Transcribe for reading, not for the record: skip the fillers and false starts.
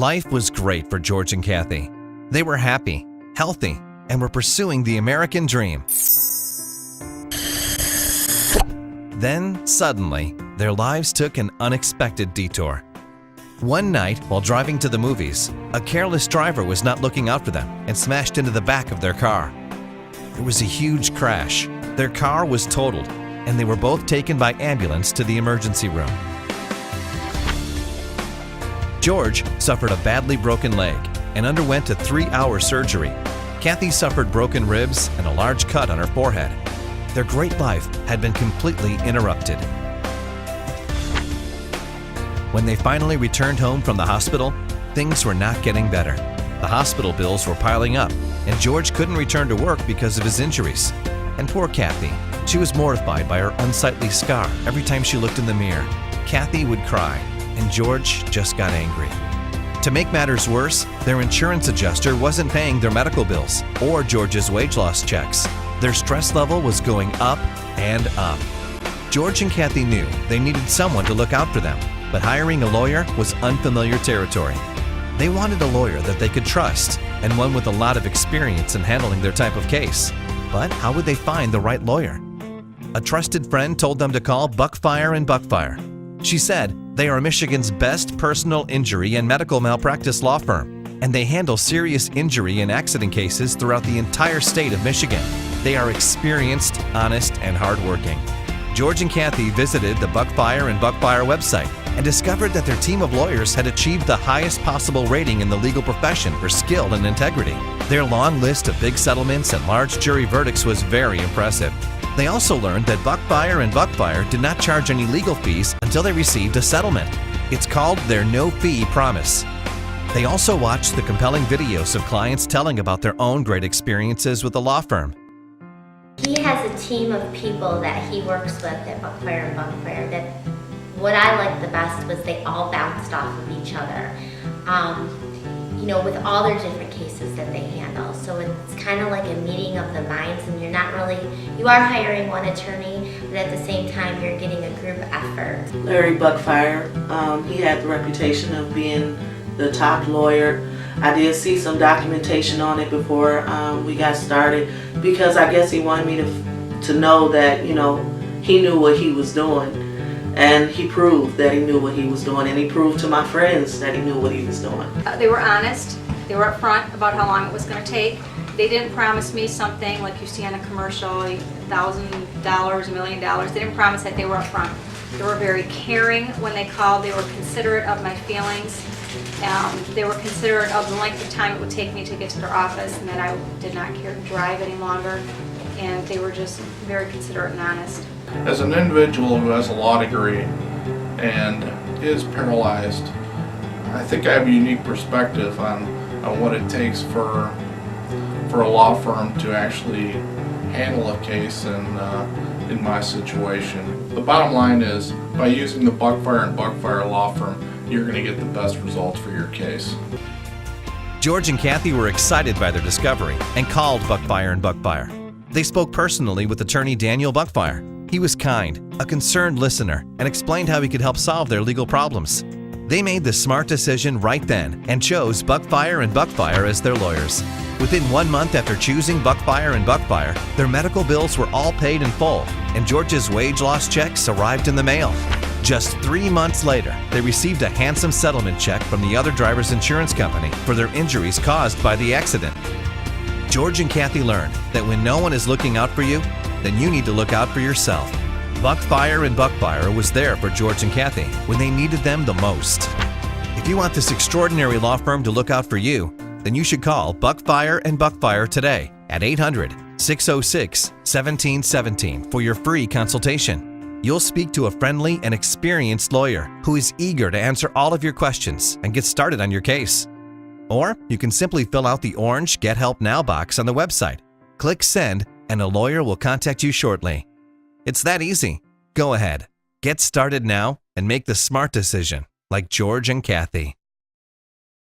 Life was great for George and Kathy. They were happy, healthy, and were pursuing the American dream. Then, suddenly, their lives took an unexpected detour. One night, while driving to the movies, a careless driver was not looking out for them and smashed into the back of their car. It was a huge crash. Their car was totaled, and they were both taken by ambulance to the emergency room. George suffered a badly broken leg and underwent a 3-hour surgery. Kathy suffered broken ribs and a large cut on her forehead. Their great life had been completely interrupted. When they finally returned home from the hospital, things were not getting better. The hospital bills were piling up, and George couldn't return to work because of his injuries. And poor Kathy, she was mortified by her unsightly scar every time she looked in the mirror. Kathy would cry, and George just got angry. To make matters worse, their insurance adjuster wasn't paying their medical bills or George's wage loss checks. Their stress level was going up and up. George and Kathy knew they needed someone to look out for them, but hiring a lawyer was unfamiliar territory. They wanted a lawyer that they could trust and one with a lot of experience in handling their type of case. But how would they find the right lawyer? A trusted friend told them to call Buckfire and Buckfire. She said they are Michigan's best personal injury and medical malpractice law firm, and they handle serious injury and accident cases throughout the entire state of Michigan. They are experienced, honest, and hardworking. George and Kathy visited the Buckfire and Buckfire website and discovered that their team of lawyers had achieved the highest possible rating in the legal profession for skill and integrity. Their long list of big settlements and large jury verdicts was very impressive. They also learned that Buckfire and Buckfire did not charge any legal fees until they received a settlement. It's called their no-fee promise. They also watched the compelling videos of clients telling about their own great experiences with the law firm. He has a team of people that he works with at Buckfire and Buckfire that what I liked the best was they all bounced off of each other. With all their different cases that they handle. So it's kind of like a meeting of the minds, and you are hiring one attorney, but at the same time you're getting a group effort. Larry Buckfire, he had the reputation of being the top lawyer. I did see some documentation on it before we got started, because I guess he wanted me to know that, he knew what he was doing. And he proved that he knew what he was doing, and he proved to my friends that he knew what he was doing. They were honest. They were upfront about how long it was going to take. They didn't promise me something like you see on a commercial, $1,000, $1 million. They didn't promise that. They were upfront. They were very caring when they called. They were considerate of my feelings. They were considerate of the length of time it would take me to get to their office, and that I did not care to drive any longer. And they were just very considerate and honest. As an individual who has a law degree and is paralyzed, I think I have a unique perspective on what it takes for a law firm to actually handle a case in my situation. The bottom line is, by using the Buckfire and Buckfire law firm, you're going to get the best results for your case. George and Kathy were excited by their discovery and called Buckfire and Buckfire. They spoke personally with attorney Daniel Buckfire. He was kind, a concerned listener, and explained how he could help solve their legal problems. They made the smart decision right then and chose Buckfire and Buckfire as their lawyers. Within 1 month after choosing Buckfire and Buckfire, their medical bills were all paid in full, and George's wage loss checks arrived in the mail. Just 3 months later, they received a handsome settlement check from the other driver's insurance company for their injuries caused by the accident. George and Kathy learned that when no one is looking out for you, then you need to look out for yourself. Buckfire and Buckfire was there for George and Kathy when they needed them the most. If you want this extraordinary law firm to look out for you, then you should call Buckfire and Buckfire today at 800-606-1717 for your free consultation. You'll speak to a friendly and experienced lawyer who is eager to answer all of your questions and get started on your case. Or you can simply fill out the orange Get Help Now box on the website. Click Send, and a lawyer will contact you shortly. It's that easy. Go ahead, get started now, and make the smart decision like George and Kathy.